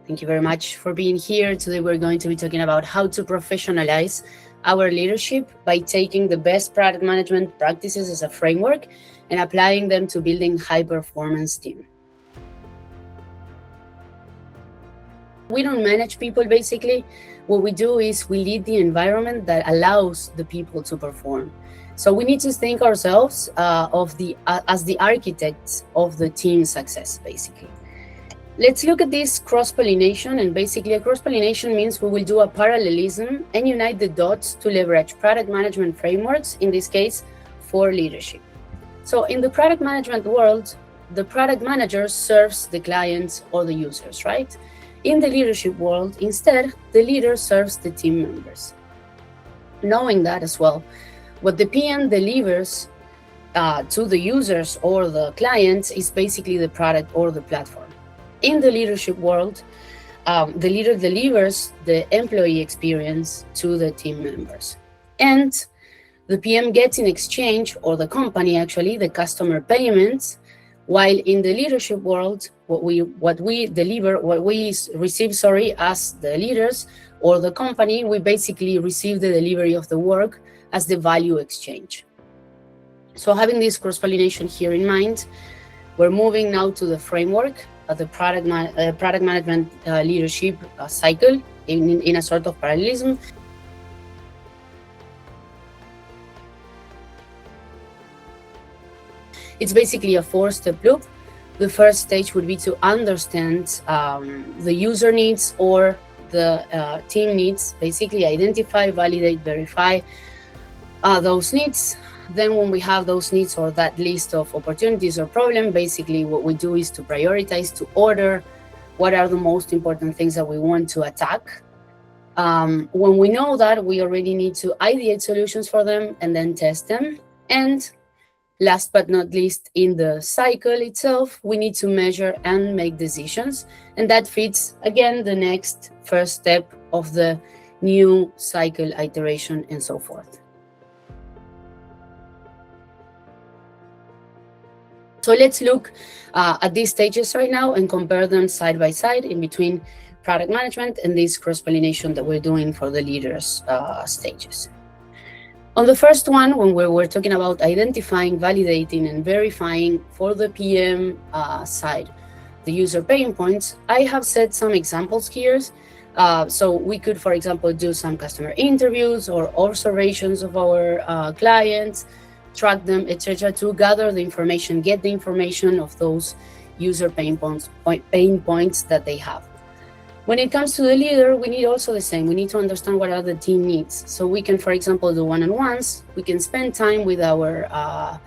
Thank you very much for being here. Today we're going to be talking about how to professionalize our leadership by taking the best product management practices as a framework and applying them to building high-performance team. We don't manage people, basically. What we do is we lead the environment that allows the people to perform. So we need to think ourselves as the architects of the team success, basically. Let's look at this cross-pollination, and basically a cross-pollination means we will do a parallelism and unite the dots to leverage product management frameworks, in this case, for leadership. So in the product management world, the product manager serves the clients or the users, right? In the leadership world, instead, the leader serves the team members. Knowing that as well, what the PM delivers to the users or the clients is basically the product or the platform. In the leadership world, the leader delivers the employee experience to the team members. And the PM gets in exchange, or the company actually, the customer payments, while in the leadership world, what we receive as the leaders or the company, we basically receive the delivery of the work as the value exchange. So having this cross-pollination here in mind, we're moving now to the framework of the product management leadership cycle in a sort of parallelism. It's basically a four-step loop. The first stage would be to understand the user needs or the team needs, basically identify, validate, verify those needs. Then when we have those needs or that list of opportunities or problem, basically what we do is to prioritize, to order what are the most important things that we want to attack. When we know that, we already need to ideate solutions for them and then test them. And last but not least, in the cycle itself, we need to measure and make decisions. And that fits, again, the next first step of the new cycle iteration and so forth. So let's look at these stages right now and compare them side by side in between product management and this cross-pollination that we're doing for the leaders stages. On the first one, when we're talking about identifying, validating, and verifying for the PM side, the user pain points, I have set some examples here. So we could, for example, do some customer interviews or observations of our clients, track them, etc., to gather the information, get the information of those user pain points that they have. When it comes to the leader, we need also the same. We need to understand what are the team needs. So we can, for example, do one-on-ones. We can spend time with our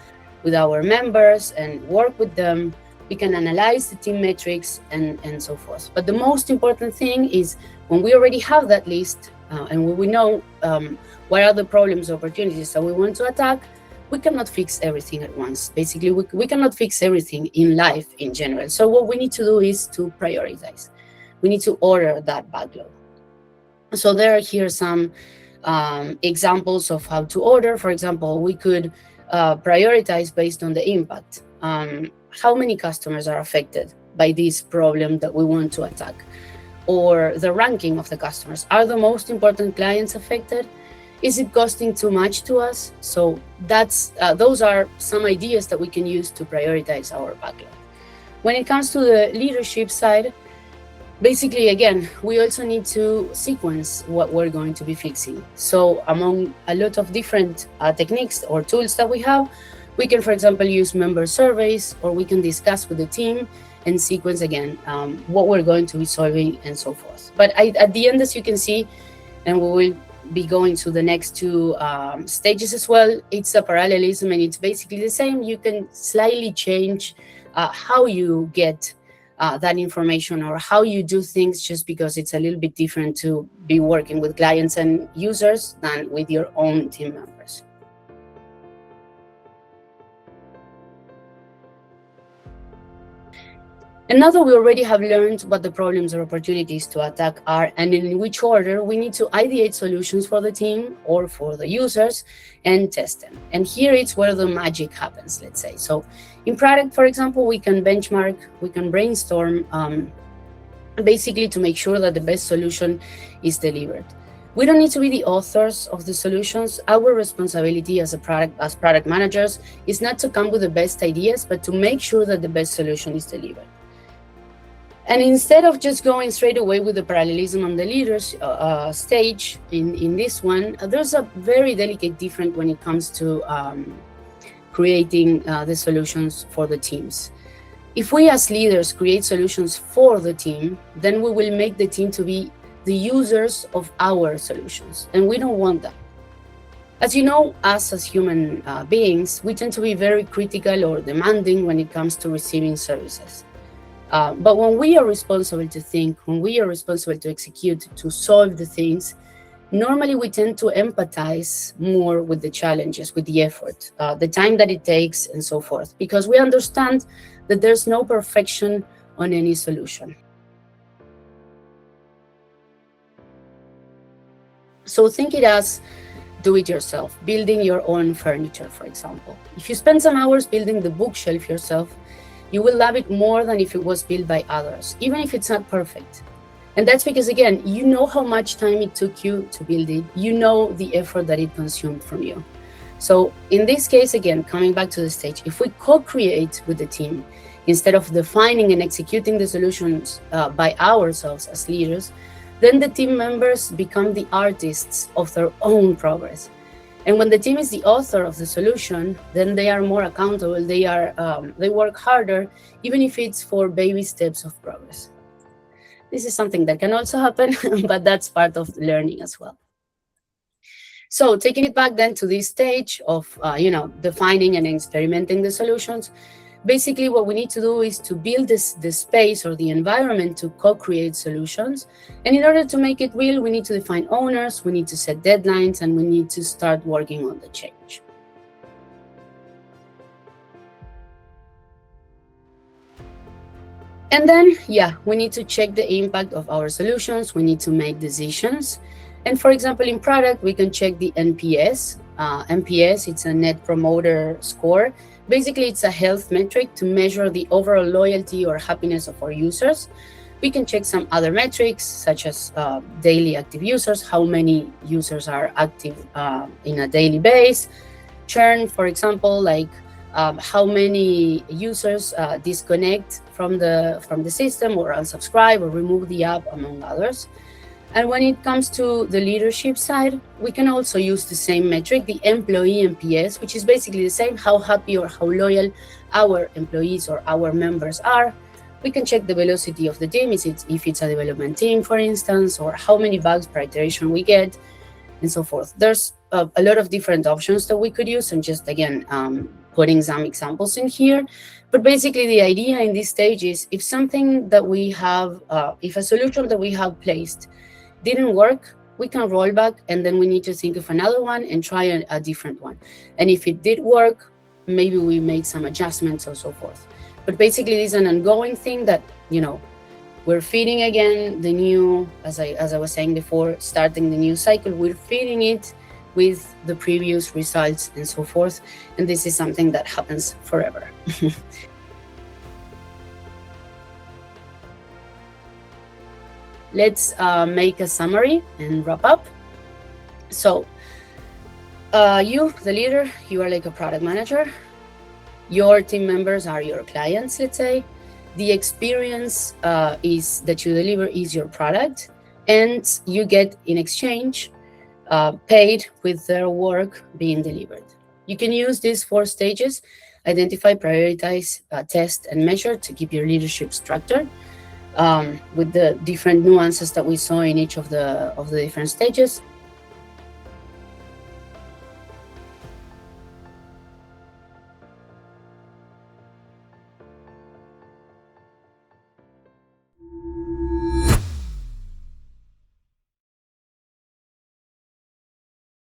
members and work with them. We can analyze the team metrics and so forth. But the most important thing is when we already have that list and when we know what are the problems, opportunities that we want to attack, we cannot fix everything at once. Basically, we cannot fix everything in life in general. So what we need to do is to prioritize. We need to order that backlog. So there are here some examples of how to order. For example, we could prioritize based on the impact. How many customers are affected by this problem that we want to attack? Or the ranking of the customers. Are the most important clients affected? Is it costing too much to us? So those are some ideas that we can use to prioritize our backlog. When it comes to the leadership side, basically, again, we also need to sequence what we're going to be fixing. So among a lot of different techniques or tools that we have, we can, for example, use member surveys, or we can discuss with the team and sequence again what we're going to be solving and so forth. But at the end, as you can see, and we will be going to the next two stages as well, it's a parallelism and it's basically the same. You can slightly change how you get that information or how you do things, just because it's a little bit different to be working with clients and users than with your own team members. And now that we already have learned what the problems or opportunities to attack are and in which order, we need to ideate solutions for the team or for the users and test them. And here it's where the magic happens, let's say. So in product, for example, we can benchmark, we can brainstorm basically to make sure that the best solution is delivered. We don't need to be the authors of the solutions. Our responsibility as product managers is not to come with the best ideas, but to make sure that the best solution is delivered. And instead of just going straight away with the parallelism on the leaders stage in this one, there's a very delicate difference when it comes to creating the solutions for the teams. If we as leaders create solutions for the team, then we will make the team to be the users of our solutions, and we don't want that. As you know, us as human beings, we tend to be very critical or demanding when it comes to receiving services. But when we are responsible to think, when we are responsible to execute, to solve the things, normally we tend to empathize more with the challenges, with the effort, the time that it takes, and so forth, because we understand that there's no perfection on any solution. So think it as do it yourself, building your own furniture, for example. If you spend some hours building the bookshelf yourself, you will love it more than if it was built by others, even if it's not perfect. And that's because, again, you know how much time it took you to build it. You know the effort that it consumed from you. So in this case, again, coming back to the stage, if we co-create with the team, instead of defining and executing the solutions by ourselves as leaders, then the team members become the artists of their own progress. And when the team is the author of the solution, then they are more accountable. They work harder, even if it's for baby steps of progress. This is something that can also happen, but that's part of learning as well. So taking it back then to this stage of defining and experimenting the solutions, basically what we need to do is to build the space or the environment to co-create solutions. And in order to make it real, we need to define owners, we need to set deadlines, and we need to start working on the change. And then, we need to check the impact of our solutions. We need to make decisions. And for example, in product, we can check the NPS. NPS, it's a Net Promoter Score. Basically, it's a health metric to measure the overall loyalty or happiness of our users. We can check some other metrics, such as daily active users, how many users are active in a daily base. Churn, for example, like how many users disconnect from the system or unsubscribe or remove the app, among others. And when it comes to the leadership side, we can also use the same metric, the employee NPS, which is basically the same, how happy or how loyal our employees or our members are. We can check the velocity of the team, if it's a development team, for instance, or how many bugs per iteration we get, and so forth. There's a lot of different options that we could use, and just, again, putting some examples in here. But basically, the idea in this stage is if something that we have, if a solution that we have placed didn't work, we can roll back, and then we need to think of another one and try a different one. And if it did work, maybe we make some adjustments or so forth. But basically, this is an ongoing thing that, we're feeding again the new, as I was saying before, starting the new cycle, we're feeding it with the previous results and so forth. And this is something that happens forever. Let's make a summary and wrap up. So you, the leader, you are like a product manager. Your team members are your clients, let's say. The experience is that you deliver is your product, and you get in exchange paid with their work being delivered. You can use these 4 stages: identify, prioritize, test, and measure, to keep your leadership structured. With the different nuances that we saw in each of the different stages.